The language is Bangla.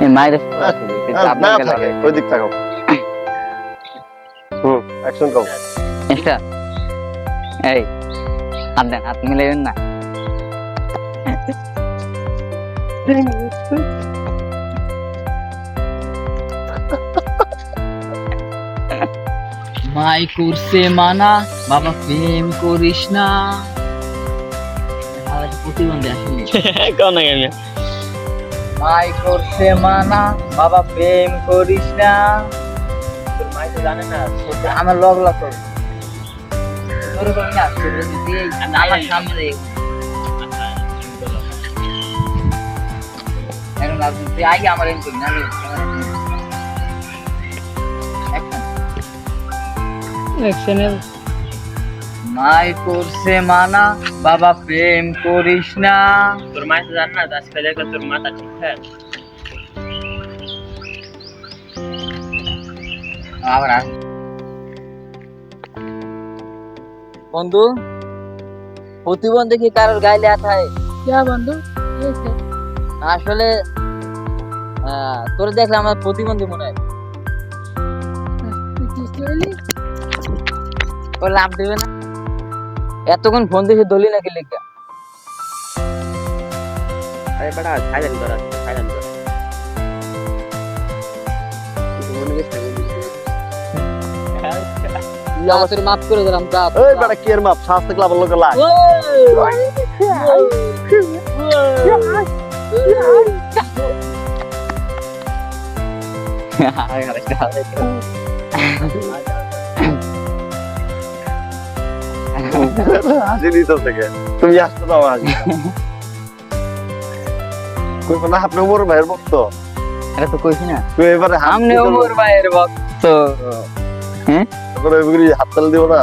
এই মায়ের না থাকে ওই দিক তাকাও অ্যাকশন করো এটা এই হাত দেন, হাত মিলাইবেন না। মাই করছে মানা, বাবা প্রেম করিস না। প্রতিবন্ধী আসলে কোন আমি মাই করছে মানা, বাবা প্রেম করিস না। তোর মাই তো জানে না, আমার লগ লগ তোর করি না, আমার সামনে এখন আপনি তুই আগে আমার এম করি না, মাই করছে মানা, বাবা প্রেম করিস না। তোর মাই তো জান না আজকে দেখো তোর মাথা ঠিকঠাক আবার বন্ধু, প্রতিবন্ধী কি কারোর গাইলে আঠায়? বন্ধু আসলে তোর দেখলে আমার প্রতিবন্ধী মনে হয়। ও লাভ দেবে না, এতক্ষণ ফোন দিয়ে দলি নাকি লেখা। আরে বেটা সাইলেন্ট কর সাইলেন্ট কর আমাদের মাফ করে দিলাম। এই বেটা কি এর মাপ শাস্তি ক্লাবের লোকে লাগ হাসি দিত থেকে তুমি আসতে দাও আজ কই না আপনি ওমর ভাইয়ের ভক্ত এটা তো কইছি না, তুই এবারে আমনে ওমর ভাইয়ের ভক্ত। হাত তাল দিব না।